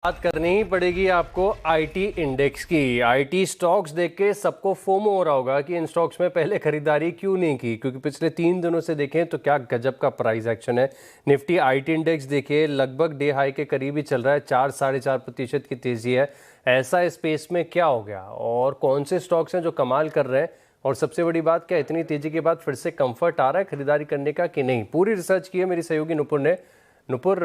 बात करनी ही पड़ेगी आपको आईटी इंडेक्स की। आईटी स्टॉक्स देख के सबको फोमो हो रहा होगा कि इन स्टॉक्स में पहले खरीदारी क्यों नहीं की, क्योंकि पिछले 3 दिनों से देखें तो क्या गजब का प्राइस एक्शन है। निफ्टी आईटी इंडेक्स देखिए लगभग डे हाई के करीब ही चल रहा है, 4-4.5% की तेजी है। ऐसा स्पेस में क्या हो गया और कौन से स्टॉक्स हैं जो कमाल कर रहे हैं, और सबसे बड़ी बात क्या इतनी तेजी के बाद फिर से कंफर्ट आ रहा है खरीदारी करने का कि नहीं। पूरी रिसर्च की है मेरी सहयोगी नुपुर ने। नुपुर,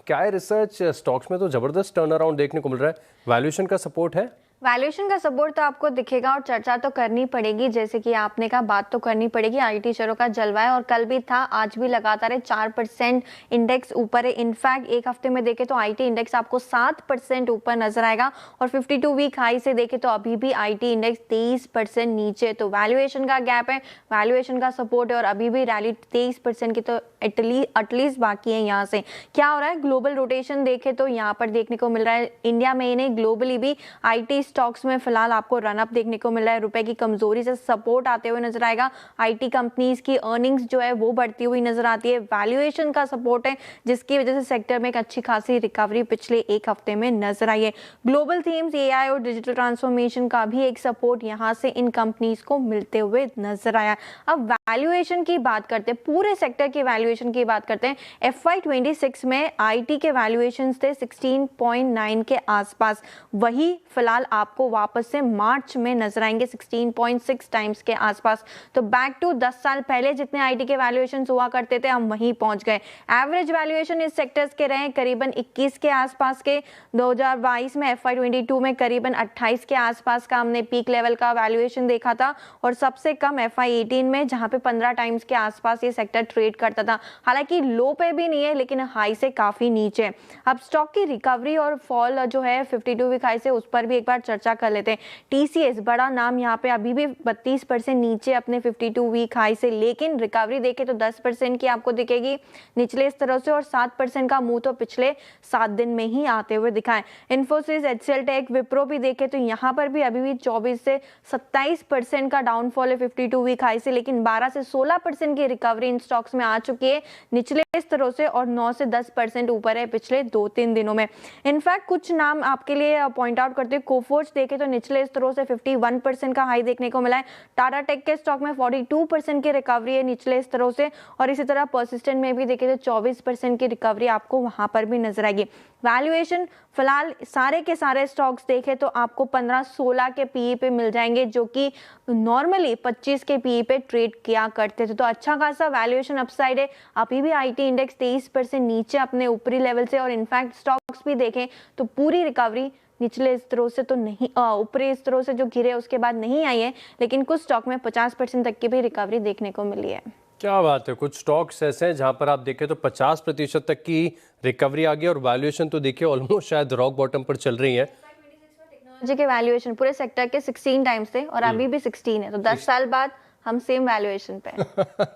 क्या है रिसर्च? स्टॉक्स में तो जबरदस्त टर्न अराउंड देखने को मिल रहा है, वैल्यूएशन का सपोर्ट है। वैल्यूएशन का सपोर्ट तो आपको दिखेगा और चर्चा तो करनी पड़ेगी, जैसे कि आपने कहा बात तो करनी पड़ेगी। आईटी शेयरों का जलवा है और कल भी था, आज भी लगातार है। 4% इंडेक्स ऊपर है। इनफैक्ट एक हफ्ते में देखे तो आईटी इंडेक्स आपको 7% ऊपर नजर आएगा और 52 वीक हाई से देखे तो अभी भी आईटी इंडेक्स 23% नीचे। तो वैल्यूएशन का गैप है, वैल्यूएशन का सपोर्ट है और अभी भी रैली 23% की तो एटलीस्ट बाकी है। यहाँ से क्या हो रहा है, ग्लोबल रोटेशन देखे तो यहाँ पर देखने को मिल रहा है इंडिया में ही नहीं ग्लोबली भी आईटी स्टॉक्स में फिलहाल आपको रनअप देखने को मिल रहा है। रुपए की कमजोरी से सपोर्ट आते हुए नजर आएगा। आईटी कंपनीज की अर्निंग्स जो है वो बढ़ती हुई नजर आती है। वैल्यूएशन का सपोर्ट है जिसकी वजह से सेक्टर में एक अच्छी खासी रिकवरी पिछले एक हफ्ते में नजर आई है। ग्लोबल थीम्स, एआई और डिजिटल ट्रांसफॉर्मेशन का भी एक सपोर्ट यहाँ से इन कंपनीज को मिलते हुए नजर आया। अब वैल्यूएशन की बात करते हैं, पूरे सेक्टर की वैल्यूएशन की बात करते हैं। FY26 में आईटी के वैल्यूएशन थे 16.9 के आसपास, वही फिलहाल आपको वापस से मार्च में नजर आएंगे 16.6 टाइम्स के आसपास। तो बैक टू 10 साल पहले जितने आईटी के वैल्यूएशन हुआ करते थे हम वहीं पहुंच गए। एवरेज वैल्यूएशन इस सेक्टर्स के रहे करीबन 21 के आसपास के। 2022 में FY22 में करीबन 28 के आसपास का हमने पीक लेवल का वैल्यूएशन देखा था और सबसे कम FY18 में जहां पे 15 टाइम्स के आसपास ये सेक्टर ट्रेड करता था। हालांकि लो पे भी नहीं है लेकिन हाई से काफी नीचे। अब स्टॉक की रिकवरी और फॉल जो है 52 वीक हाई से, उस पर भी एक बार चर्चा कर लेते हैं। टीसीएस बड़ा नाम यहाँ पे अभी भी 32% नीचे अपने 52 वीक हाई से, लेकिन रिकवरी देखे तो 10% की आपको दिखेगी निचले स्तरों से और 7% का मुंह तो पिछले 7 दिन में ही आते हुए दिखा है। इन्फोसिस, एचसीएल टेक, विप्रो भी देखे तो यहाँ पर भी अभी भी 24 से 27% का डाउनफॉल है 52 वीक हाई से, लेकिन 12 से 16% की रिकवरी इन स्टॉक्स में आ चुकी है निचले स्तरों से और 9 से 10% ऊपर है पिछले 2-3 दिनों में। इनफैक्ट कुछ नाम आपके लिए पॉइंट आउट करते हैं। कोफोर्ज देखे तो निचले स्तरों से 51% का हाई देखने को मिला है। टाटा टेक के स्टॉक में 42% की रिकवरी है निचले स्तरों से और इसी तरह परसिस्टेंट में भी देखे तो 24% की रिकवरी आपको वहां पर भी नजर आएगी। वैल्यूएशन फिलहाल सारे के सारे स्टॉक्स देखे तो आपको 15-16 के पीई पे मिल जाएंगे, जो कि नॉर्मली 25 के पीई पे ट्रेड किया करते थे। तो अच्छा खासा वैल्यूएशन अपसाइड है। अभी भी आईटी इंडेक्स 23% नीचे अपने ऊपरी लेवल से और इनफैक्ट स्टॉक्स भी देखें तो पूरी रिकवरी निचले स्तरों से तो नहीं, ऊपरी स्तरों से जो गिरे उसके बाद नहीं आई है, लेकिन कुछ स्टॉक में 50% तक की भी रिकवरी देखने को मिली है। क्या बात है, कुछ स्टॉक्स ऐसे हैं जहां पर आप देखें तो 50% तक की रिकवरी आ गई और वैल्यूएशन तो देखिए ऑलमोस्ट शायद रॉक बॉटम पर चल रही है। टेक्नोलॉजी के वैल्यूएशन पूरे सेक्टर के 16 टाइम्स थे और अभी भी 16 है, तो 10 साल बाद हम सेम वैल्यूएशन पे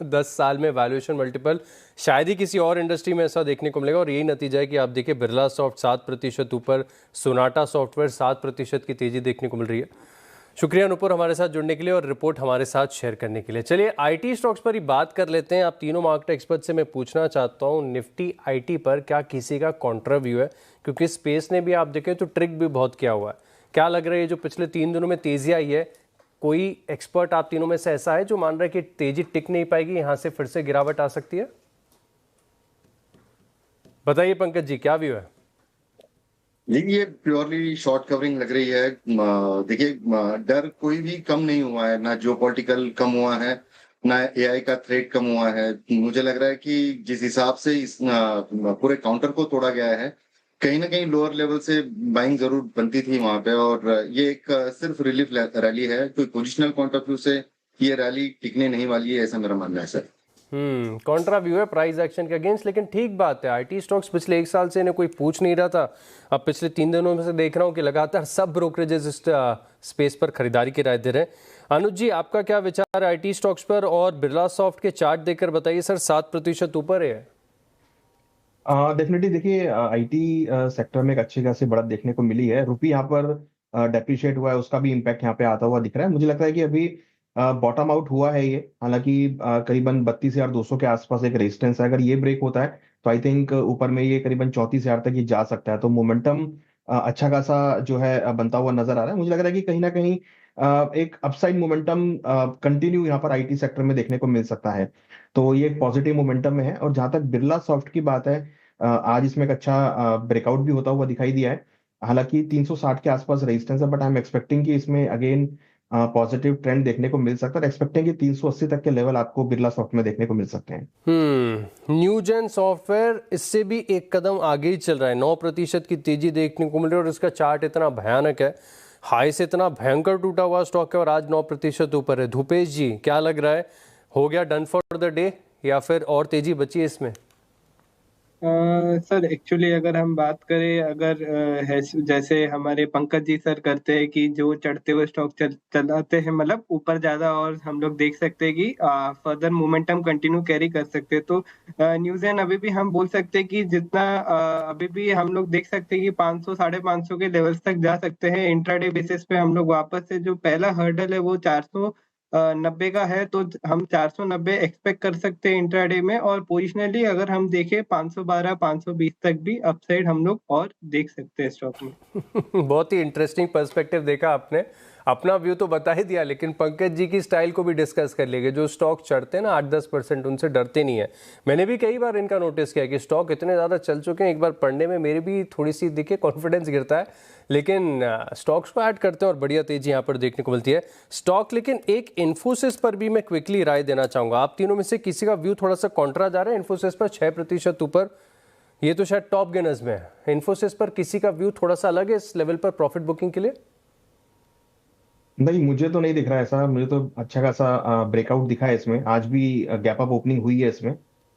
10 साल में वैल्यूएशन मल्टीपल शायद ही किसी और इंडस्ट्री में ऐसा देखने को मिलेगा। और यही नतीजा है कि आप देखिए बिरला सॉफ्ट 7% ऊपर, सोनाटा सॉफ्टवेयर 7% की तेजी देखने को मिल रही है। शुक्रिया नुपुर हमारे साथ जुड़ने के लिए और रिपोर्ट हमारे साथ शेयर करने के लिए। चलिए आईटी स्टॉक्स पर ही बात कर लेते हैं। आप तीनों मार्केट एक्सपर्ट से मैं पूछना चाहता हूँ निफ्टी आईटी पर क्या किसी का कॉन्ट्रा व्यू है, क्योंकि स्पेस ने भी आप देखें तो ट्रिक भी बहुत किया हुआ है। क्या लग रहा है जो पिछले 3 दिनों में तेजी आई है, कोई एक्सपर्ट आप तीनों में से ऐसा है जो मान रहा है कि तेजी टिक नहीं पाएगी, यहां से फिर से गिरावट आ सकती है? बताइए पंकज जी, क्या व्यू है? ये प्योरली शॉर्ट कवरिंग लग रही है। देखिए, डर कोई भी कम नहीं हुआ है, ना जियो पॉलिटिकल कम हुआ है, ना एआई का थ्रेट कम हुआ है। मुझे लग रहा है कि जिस हिसाब से इस पूरे काउंटर को तोड़ा गया है, कहीं ना कहीं लोअर लेवल से बाइंग जरूर बनती थी वहां पे, और ये एक सिर्फ रिलीफ रैली है। कोई पोजिशनल पॉइंट ऑफ व्यू से ये रैली टिकने नहीं वाली है, ऐसा मेरा मानना है सर। कॉन्ट्रा व्यू है प्राइस एक्शन के अगेंस्ट, लेकिन ठीक बात है आईटी स्टॉक्स पिछले 1 साल से इन्हें कोई पूछ नहीं रहा था। अब पिछले 3 दिनों में से देख रहा हूं कि लगातार सब ब्रोकरेजेस इस स्पेस पर खरीदारी की राय दे रहे हैं। अनुज जी, आपका क्या विचार है आईटी स्टॉक्स पर? और बिरला सॉफ्ट के चार्ट देखकर बताइए सर, 7% ऊपर है। डेफिनेटली देखिए, आईटी सेक्टर में एक अच्छी खासी बढ़त देखने को मिली है। रुपी यहाँ पर डेप्रिशिएट हुआ है, उसका भी इम्पैक्ट यहाँ पे आता हुआ दिख रहा है। मुझे लगता है कि अभी बॉटम आउट हुआ है ये। हालांकि करीबन 32,200 के आसपास एक रेजिस्टेंस है। अगर ये ब्रेक होता है तो आई थिंक ऊपर में ये करीबन 34,000 तक ये जा सकता है। तो मोमेंटम अच्छा खासा जो है बनता हुआ नजर आ रहा है। मुझे लग रहा है कि कहीं ना कहीं एक अपसाइड मोमेंटम कंटिन्यू यहाँ पर आईटी सेक्टर में देखने को मिल सकता है। तो ये एक पॉजिटिव मोमेंटम में है। और जहां तक बिरला सॉफ्ट की बात है, आज इसमें एक अच्छा ब्रेकआउट भी होता हुआ दिखाई दिया है। हालांकि 360 के आसपास रेजिस्टेंस है, बट आई एम एक्सपेक्टिंग कि इसमें अगेन पॉजिटिव ट्रेंड देखने को मिल सकता है। एक्सपेक्टिंग कि 380 तक के लेवल आपको बिरला सॉफ्ट में देखने को मिल सकते हैं। न्यूजेन सॉफ्टवेयर इससे भी एक कदम आगे ही चल रहा है, 9% की तेजी देखने को मिल रही है और इसका चार्ट इतना भयानक है, हाई से इतना भयंकर टूटा हुआ स्टॉक है और आज 9% ऊपर है। धूपेश जी, क्या लग रहा है, हो गया डन फॉर द डे या फिर और तेजी बची है इसमें? सर एक्चुअली अगर हम बात करें, अगर है जैसे हमारे पंकज जी सर करते हैं कि जो चढ़ते हुए स्टॉक चलाते हैं, मतलब ऊपर ज्यादा, और हम लोग देख सकते हैं कि फर्दर मोमेंटम कंटिन्यू कैरी कर सकते हैं। तो न्यूज़ अभी भी हम बोल सकते हैं कि जितना अभी भी हम लोग देख सकते हैं कि 500 550 के लेवल्स तक जा सकते हैं। इंट्राडे बेसिस पे हम लोग वापस से जो पहला हर्डल है वो 490 का है, तो हम 490 एक्सपेक्ट कर सकते हैं इंट्राडे में। और पोजिशनली अगर हम देखें 512 520 तक भी अपसाइड हम लोग और देख सकते हैं स्टॉक में। बहुत ही इंटरेस्टिंग पर्सपेक्टिव देखा आपने, अपना व्यू तो बता ही दिया, लेकिन पंकज जी की स्टाइल को भी डिस्कस कर लेंगे। जो स्टॉक चढ़ते हैं ना 8-10%, उनसे डरते नहीं है। मैंने भी कई बार इनका नोटिस किया कि स्टॉक इतने ज़्यादा चल चुके हैं, एक बार पढ़ने में मेरे भी थोड़ी सी देखिए कॉन्फिडेंस गिरता है, लेकिन स्टॉक्स को ऐड करते हैं और बढ़िया तेजी यहाँ पर देखने को मिलती है स्टॉक। लेकिन एक इन्फोसिस पर भी मैं क्विकली राय देना चाहूँगा। आप तीनों में से किसी का व्यू थोड़ा सा कॉन्ट्रा जा रहा है? इन्फोसिस पर 6% ऊपर, ये तो शायद टॉप गेनर्स में है। इन्फोसिस पर किसी का व्यू थोड़ा सा अलग है इस लेवल पर प्रॉफिट बुकिंग के लिए? नहीं, मुझे तो नहीं दिख रहा है ऐसा। मुझे तो अच्छा खासा ब्रेकआउट दिखा है इसमें। आज भी गैप अप ओपनिंग हुई है इसमें।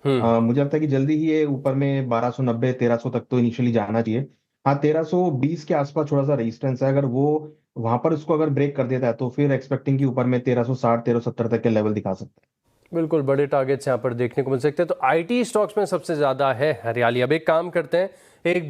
मुझे लगता है कि जल्दी ही ये ऊपर में 1290 1300 तक तो इनिशियली जाना चाहिए। हाँ, 1320 के आसपास थोड़ा सा रेजिस्टेंस है। अगर वो वहां पर उसको अगर ब्रेक कर देता है तो फिर एक्सपेक्टिंग कि ऊपर में 1360 1370 तक के लेवल दिखा सकते हैं। बिल्कुल, बड़े टारगेट्स यहाँ पर देखने को मिल सकते हैं। तो आईटी स्टॉक्स में सबसे ज्यादा है हरियाली। अब एक काम करते हैं, एक